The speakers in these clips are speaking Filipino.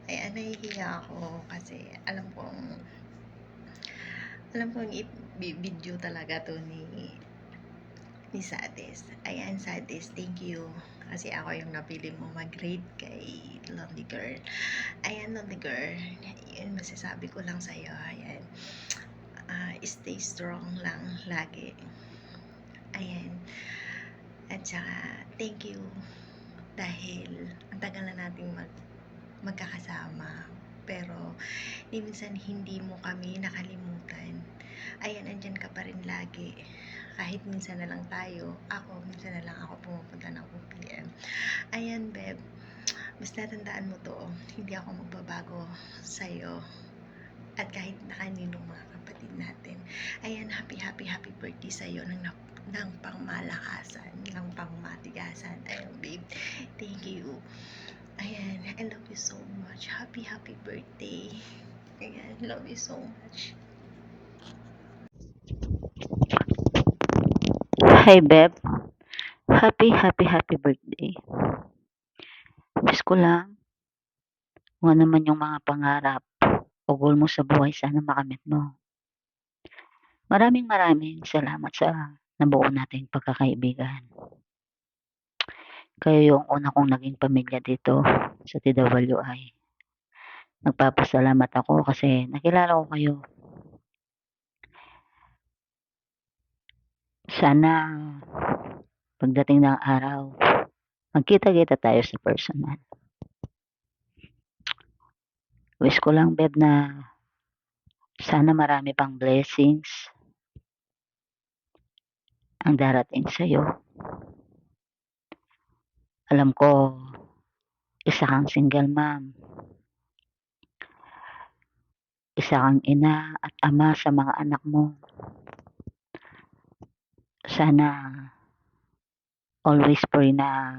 Ayan, nahihiya ako kasi alam kong i-video talaga to ni Sades. Ayan, Sades, thank you. Kasi ako yung napili mo mag-rate kay Lonely Girl. Ayan, Lonely Girl, yun masasabi ko lang sa'yo. Ayan, stay strong lang lagi. Ayan, at saka thank you dahil ang tagal na nating magkakasama, pero minsan hindi mo kami nakalimutan. Ayan, andyan ka pa rin lagi. Kahit minsan na lang minsan na lang ako pumupunta ng OPM. Ayan, Beb, basta tandaan mo to, hindi ako magbabago sa'yo. At kahit na kaninong mga kapatid natin. Ayan, happy birthday sa'yo ng pangmalakasan, ng pangmatigasan. Ayan, babe, thank you. Ayan, I love you so much. Happy birthday. Ayan, love you so much. Hi, Beb. Happy birthday. Wish ko lang kung ano man yung mga pangarap o goal mo sa buhay, sana makamit mo. Maraming salamat sa nabuo nating pagkakaibigan. Kayo yung una kong naging pamilya dito sa TWI. Nagpapasalamat ako kasi nakilala ko kayo. Sana pagdating ng araw, magkita-kita tayo sa personal. Wish ko lang, Beb, na sana marami pang blessings ang darating sa'yo. Alam ko, isa kang single mom. Isa kang ina at ama sa mga anak mo. Sana always pray na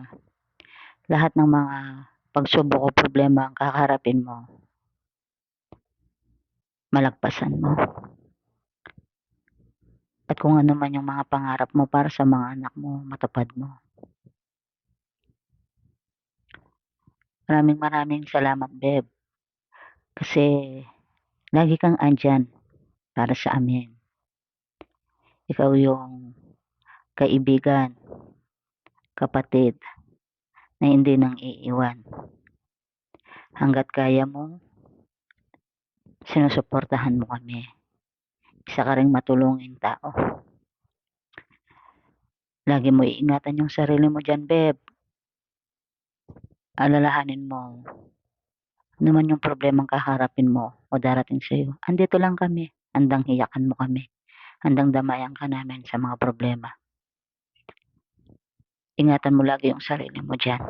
lahat ng mga pagsubok o problema ang kakaharapin mo, malagpasan mo. At kung ano man yung mga pangarap mo para sa mga anak mo, matupad mo. Maraming salamat, Beb. Kasi lagi kang andyan para sa amin. Ikaw yung kaibigan, kapatid, na hindi nang iiwan. Hanggat kaya mo, sinusuportahan mo kami. Isa ka ring matulungin tao. Lagi mo iingatan yung sarili mo dyan, Beb. Alalahanin mo, ano man yung problemang kaharapin mo o darating sa'yo, andito lang kami. Handang hiyakan mo kami. Handang damayan ka namin sa mga problema. Ingatan mo lagi yung sarili mo dyan.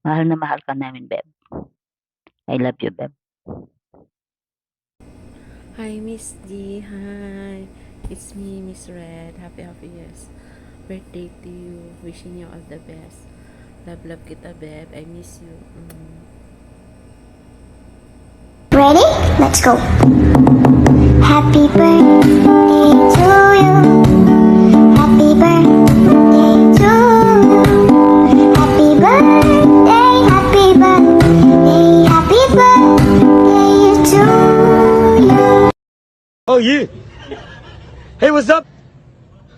Mahal na mahal ka namin, Beb. I love you, Beb. Hi, Miss D. Hi. It's me, Miss Red. Happy years. Birthday to you. Wishing you all the best. Love kita, Beb. I miss you. Ready? Let's go. Happy birthday to you. Happy birthday to you. Happy birthday, happy birthday, happy birthday to you. Oh, you. Hey, what's up?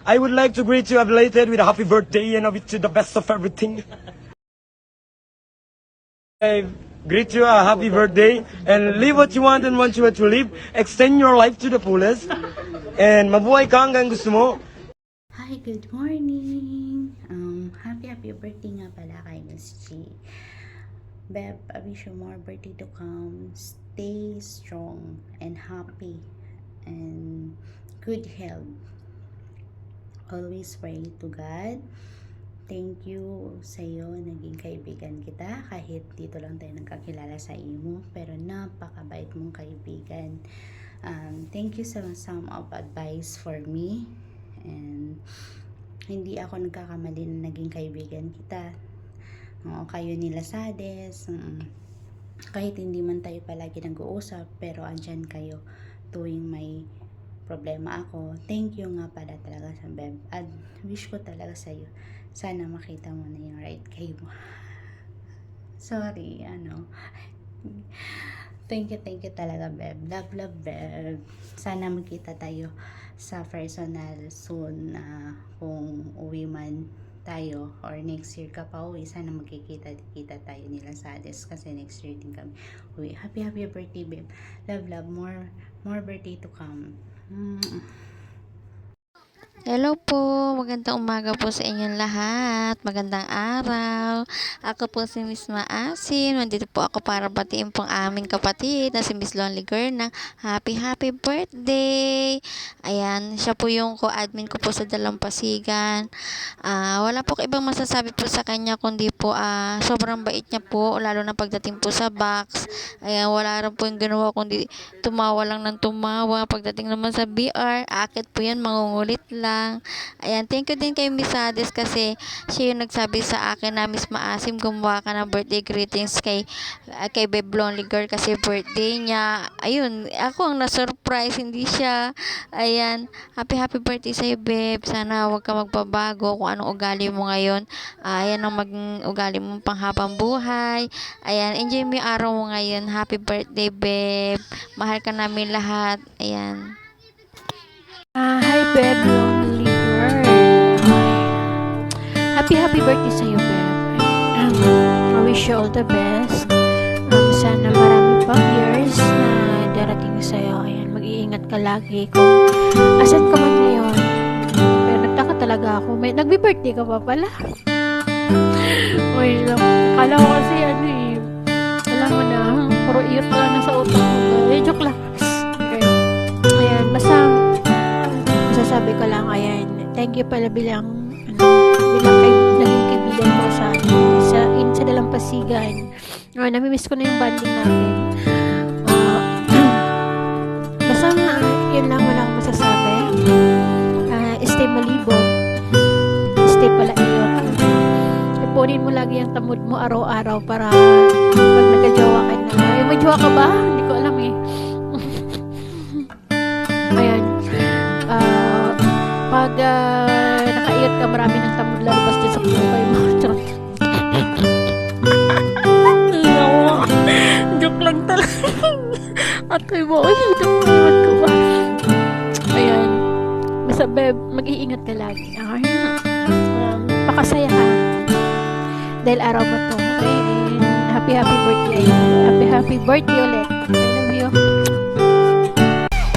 I would like to greet you belated with a happy birthday and I wish you the best of everything. I greet you a happy birthday and live what you want and want you to live. Extend your life to the fullest. And mabuhay ka hanggang gusto mo. Hi, good morning. Happy birthday nga pala kay Miss G. Beb, I wish you more birthday to come. Stay strong and happy and good health. Always pray to God. Thank you sa iyo, naging kaibigan kita kahit dito lang tayo nagkakilala sa imo, pero napakabait mong kaibigan. Thank you sa some of advice for me, and hindi ako nagkakamali na naging kaibigan kita. Kayo nila Sades, kahit hindi man tayo palagi nag-uusap, pero andyan kayo tuwing may problema ako. Thank you nga pala talaga sa Beb. At wish ko talaga sa iyo, sana makita mo na yung right kay mo. Sorry, Thank you talaga, Beb. Love, Beb. Sana magkita tayo sa personal soon na kung uwi man tayo or next year ka pa uwi, sana magkikita tayo nila sa Ades kasi next year din kami uwi. Happy birthday, Beb. Love, more birthday to come. Hello po, magandang umaga po sa inyong lahat. Magandang araw. Ako po si Miss Maasim. Nandito po ako para batiin pong aming kapatid na si Miss Lonely Girl ng happy birthday. Ayan, siya po yung co-admin ko po sa Dalampasigan. Wala po ko ibang masasabi po sa kanya kundi po sobrang bait niya po, lalo na pagdating po sa box. Ayan, wala rin po yung ginawa kundi tumawa lang ng tumawa. Pagdating naman sa BR, akit po yan, mangungulit lang. Ayan, thank you din kay Miss Ades kasi siya yung nagsabi sa akin na Miss Maasim, gumawa ka ng birthday greetings kay Babe Lonely Girl kasi birthday niya. Ayun, ako ang na-surprise, hindi siya. Ayan, happy birthday sa'yo, Babe. Sana huwag ka magbabago kung anong ugali mo ngayon. Ayan ang maging ugali mo panghabang buhay. Ayan, enjoy mo yung araw mo ngayon. Happy birthday, Babe. Mahal ka namin lahat. Ayan. Hi, Beb, Lonely Girl. Happy birthday sa'yo, Beb. I wish you all the best. Sana marami pang years na darating sa'yo. Ayan, mag-iingat ka lagi kung asan ka man ngayon. Pero nagtaka talaga ako. Nagbi-birthday ka pa pala. Uy, akala ko kasi alam mo na, puro iyot lang na sa utak ko. Joke lang. Okay. Ayan, basta masasabi ko lang, ayan, thank you pala bilang naging kaibigan mo sa Dalampasigan. Namimiss ko na yung banding natin. Basta yun lang, wala akong masasabi. Stay malibog, stay palaiyot. Ipunin mo lagi ang tamod mo araw-araw para pag nagka-jowa ka na. May jowa ka ba? Hindi ko alam eh. Ayan. Pag nakaiyot ka, marami ng tamod lalabas dyan sa buhay mo. Charot. Joke lang talaga. Atoy mo, iwan ko ba? Ayan. Basta, Beb, mag-iingat ka lagi. Pakasaya ka. Dahil araw mo to. Okay? And happy birthday. Happy birthday ulit. I love you.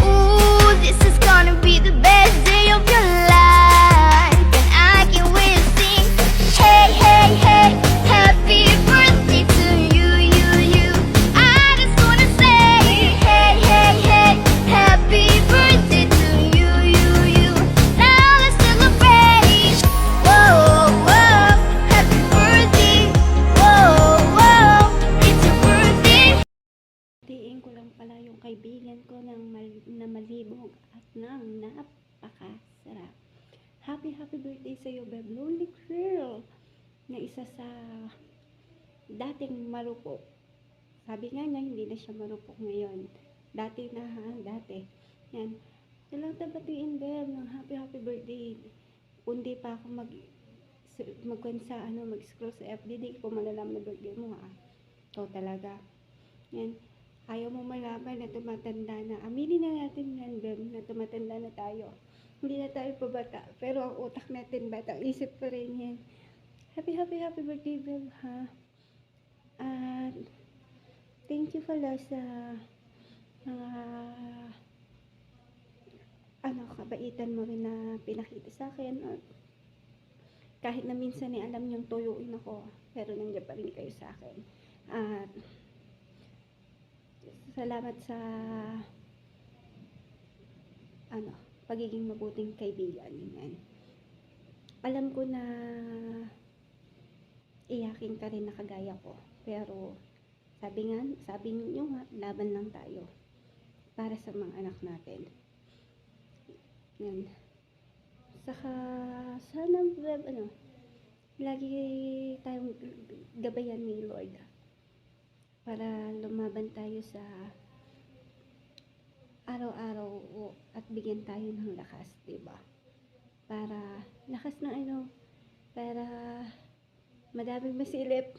Ooh, this is gonna be the best day of your life, and I can wait to sing. Hey, happy birthday to you. I just wanna say, hey, happy birthday to you. Now let's celebrate. Whoa, happy birthday. Whoa, it's your birthday. Tiin ko lang pala yung kaibigan ko na malibog at ng napakasarap. Happy birthday sa'yo, Beb Lonely Girl, na isa sa dating marupok. Sabi nga niya, hindi na siya marupok ngayon. Dati. Yan. Kailang tabatiin, Beb, ng happy birthday. Kundi pa ako mag-scroll sa FB, di ko malalaman na birthday mo, ha. Ikaw talaga. Yan. Ayaw mo malaman na tumatanda na. Aminin na natin yan, Beb, na tumatanda na tayo. Hindi na tayo pabata. Pero ang utak natin bata. Isip pa rin yan. Happy birthday, Beb, ha? At thank you pala sa mga kabaitan mo rin na pinakita sa akin. At kahit na minsan alam niyong tuyuin ako, pero nandiyan pa rin kayo sa akin. At salamat sa pagiging mabuting kaibigan. Yan. Alam ko na iyakin ka rin na kagaya ko. Pero sabi niyo nga, laban lang tayo para sa mga anak natin. Yan. Saka sana lagi tayong gabayan ni Lord para lumaban tayo sa araw-araw at bigyan tayo ng lakas, diba? Para lakas ng para madaming masilip.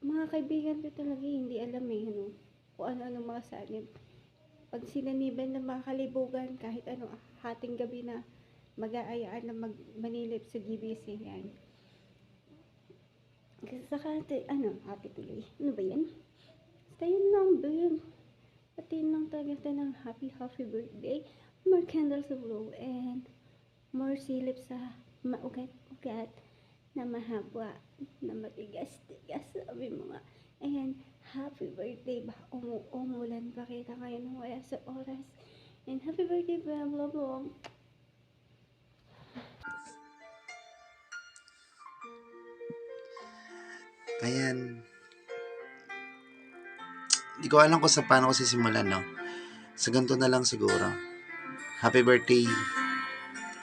mga kaibigan ko talaga hindi alam kung ano-ano mga sanib. Pag sinaniban ng mga kalibugan, kahit hating gabi na mag-aayaan na manilip sa GBC yan. Kasi saka, ate tuloy. Ano ba yan? Basta yun lang, babe. Patiin lang talaga ng happy birthday. More candles of blow and more silip sa maugat-ugat na mahaba, na matigas-tigas, sabi mo nga. And happy birthday ba? Umulan pa kita ngayon ng wala sa oras. And happy birthday, blah, blah, blah. Ayan. Hindi ko alam kung paano ko sisimulan, no? Sa ganito na lang siguro. Happy birthday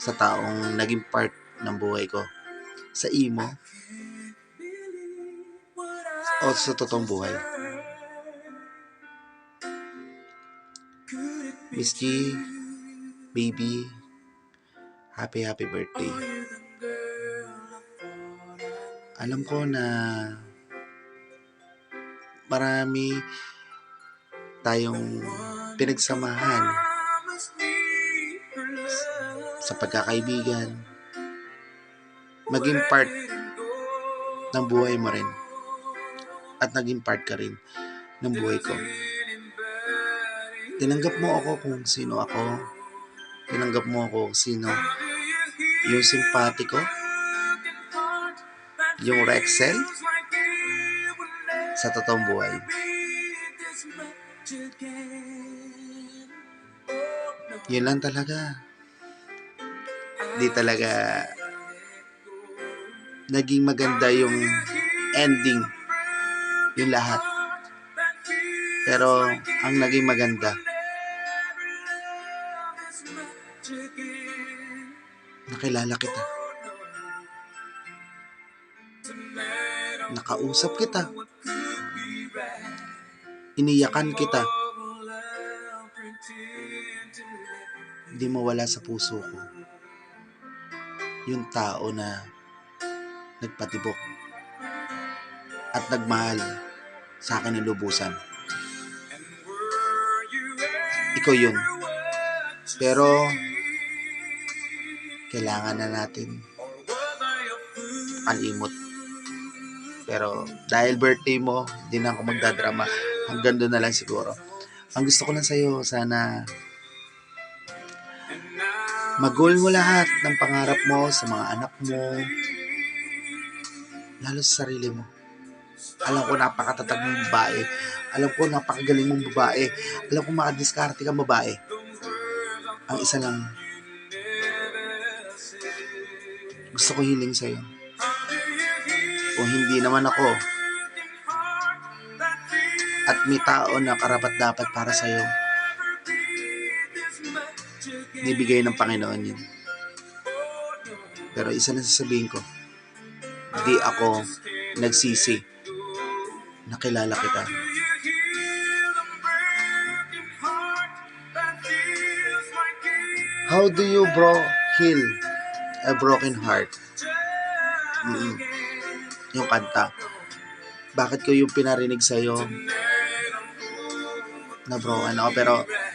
sa taong naging part ng buhay ko. Sa imo. O sa totoong buhay. Miss G, baby, happy birthday. Alam ko na marami tayong pinagsamahan sa pagkakaibigan, maging part ng buhay mo rin at naging part ka rin ng buhay ko. Tinanggap mo ako kung sino ako, tinanggap mo ako kung sino yung simpatiko, yung Rexel sa totoong buhay. Yun lang talaga. Di talaga naging maganda yung ending, yung lahat. Pero ang naging maganda, nakilala kita. Nakausap kita. Iniyakan kita. Hindi mawala sa puso ko yung tao na nagpatibok at nagmahal sa akin ng lubusan. Ikaw yun. Pero kailangan na natin kalimot. Pero dahil birthday mo, hindi na ako magdadrama. Hanggang doon na lang siguro. Ang gusto ko lang sa'yo, sana mag-goal mo lahat ng pangarap mo sa mga anak mo, lalo sa sarili mo. Alam ko napakatatag mong babae. Alam ko napakagaling mong babae. Alam ko makadiskarte kang babae. Ang isa lang, gusto ko hiling sa'yo. Kung hindi naman ako at may tao na karapat-dapat para sa'yo, nibigay ng Panginoon yun. Pero isa na sasabihin ko, di ako nagsisi. Nakilala kita. How do you heal a broken heart? Yung kanta. Bakit ko yung pinarinig sa'yo na broken ako, pero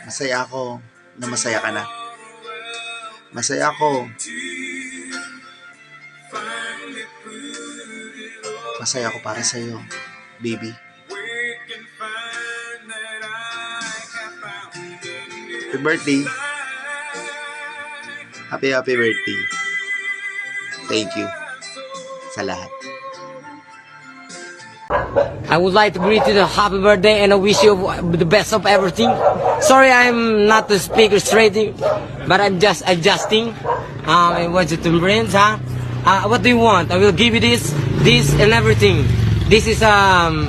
masaya ako na masaya ka na. Masaya ako. Masaya ako para sa'yo, baby. Happy birthday. Happy birthday. Thank you sa lahat. I would like to greet you the happy birthday and I wish you the best of everything. Sorry I'm not the speaker straight, but I'm just adjusting. What's it to brains, huh? What do you want? I will give you this and everything. This is I'm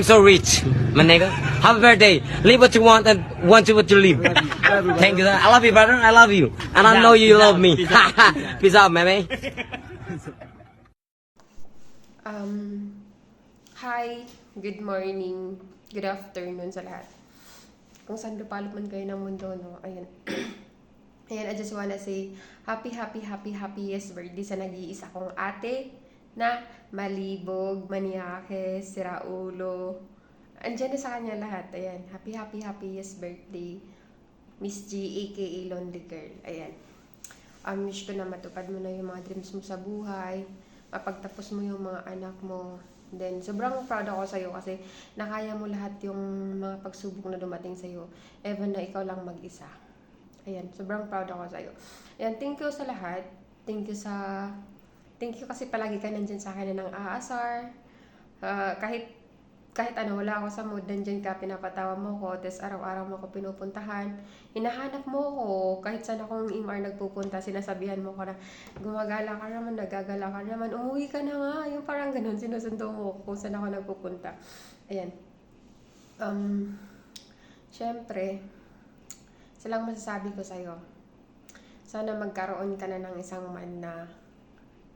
so rich, my nigga. Happy birthday. Live what you want and want to what you live. Thank you. I love you, brother. I love you. And I know you love me. Peace out, man. Hi, good morning, good afternoon sa lahat. Kung saan lupalop man kayo ng mundo, no? Ayan. Ayan, I just wanna say, happy birthday sa nag-iisa kong ate na malibog, maniake, siraulo. Andyan na sa kanya lahat. Ayan. Happiest birthday. Miss G, aka Lonely Girl. Ayan. Wish ko na matupad mo na yung mga dreams mo sa buhay. Mapagtapos mo yung mga anak mo. Then, sobrang proud ako sa'yo kasi nakaya mo lahat yung mga pagsubok na dumating sa'yo. Even na ikaw lang mag-isa. Ayan, sobrang proud ako sa'yo. Ayan, thank you sa lahat. Thank you kasi palagi ka nandyan sa akin na nang aasar. Kahit ano, wala ako sa mood, nandyan ka, pinapatawa mo ko, tapos araw-araw mo ko pinupuntahan. Hinahanap mo ko, kahit saan akong MR nagpupunta, sinasabihan mo ko na gumagala ka naman, nagagala ka naman, umuwi ka na nga, yung parang ganun, sinusundo mo kung saan ako nagpupunta. Ayan. Syempre, isa lang masasabi ko sa'yo. Sana magkaroon ka na ng isang man na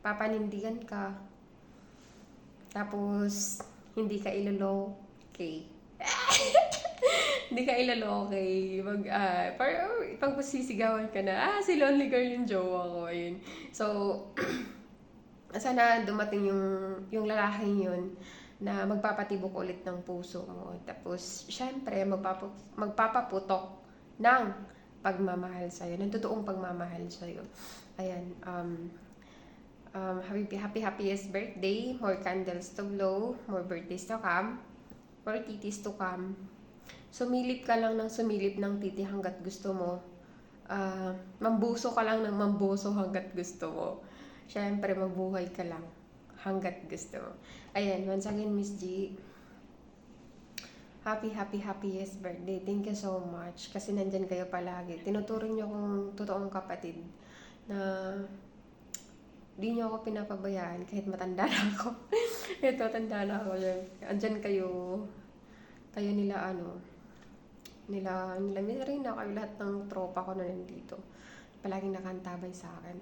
papanindigan ka. Tapos, hindi ka iloloke. Hindi ka iloloke. Pagpasisigawan ka na, si Lonely Girl yung jowa ko. Ayun. So, sana dumating yung lalaking yun na magpapatibok ulit ng puso mo. Tapos, syempre, magpapaputok ng pagmamahal sa'yo. Ng totoong pagmamahal sa'yo. Ayan. Happiest birthday, more candles to blow, more birthdays to come, more titis to come. Sumilip ka lang ng sumilip ng titi hanggat gusto mo. Mambuso ka lang ng mambuso hanggat gusto mo. Syempre, mabuhay ka lang hanggat gusto mo. Ayan, once again, Miss G, happiest birthday. Thank you so much. Kasi nandyan kayo palagi. Tinuturing niyo kong totoong kapatid na di niyo ako pinapabayaan kahit matanda na ako. Ito, tanda na ako yan. Andyan kayo nila nila Mirina, kayo lahat ng tropa ko na nandito. Palaging nakantabay sa akin.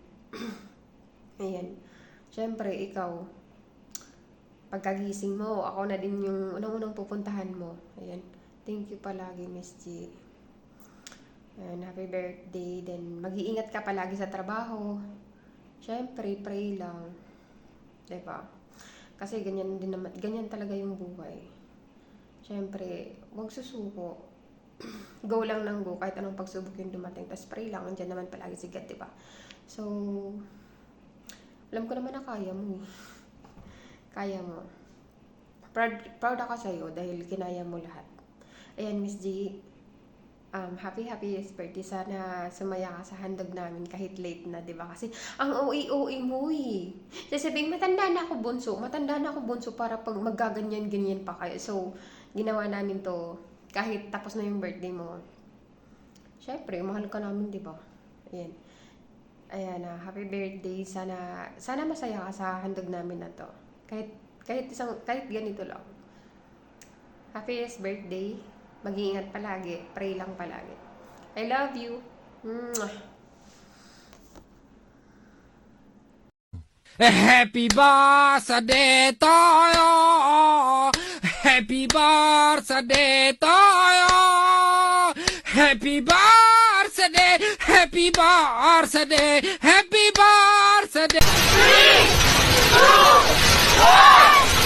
Ayan. Siyempre, ikaw, pagkagising mo, ako na din yung unang-unang pupuntahan mo. Ayan. Thank you palagi, Miss G. Ayan, happy birthday. Then, mag-iingat ka palagi sa trabaho. Siyempre, pray lang. Diba? Kasi ganyan talaga yung buhay. Siyempre, huwag susuko. Go lang ng go, kahit anong pagsubok yung dumating. Tapos pray lang, andyan naman palagi si God, diba? So, alam ko naman na kaya mo eh. Kaya mo. Proud ako sa'yo dahil kinaya mo lahat. Ayan, Miss G, happiest birthday. Sana sumaya ka sa handog namin kahit late na, diba? Kasi ang OA mo eh. Sasabihin, matanda na ako bunso para pag maggaganyan-ganyan pa kayo. So, ginawa namin to kahit tapos na yung birthday mo. Syempre, mahal ka namin, diba? Ayan. Ayan na, happy birthday. Sana masaya ka sa handog namin na to. Kahit ganito lang. Happiest birthday. Mag-iingat palagi. Pray lang palagi. I love you. Mwah. Happy birthday to you. Happy birthday to you. Happy birthday. Happy birthday. Happy birthday. 3, 2, 1.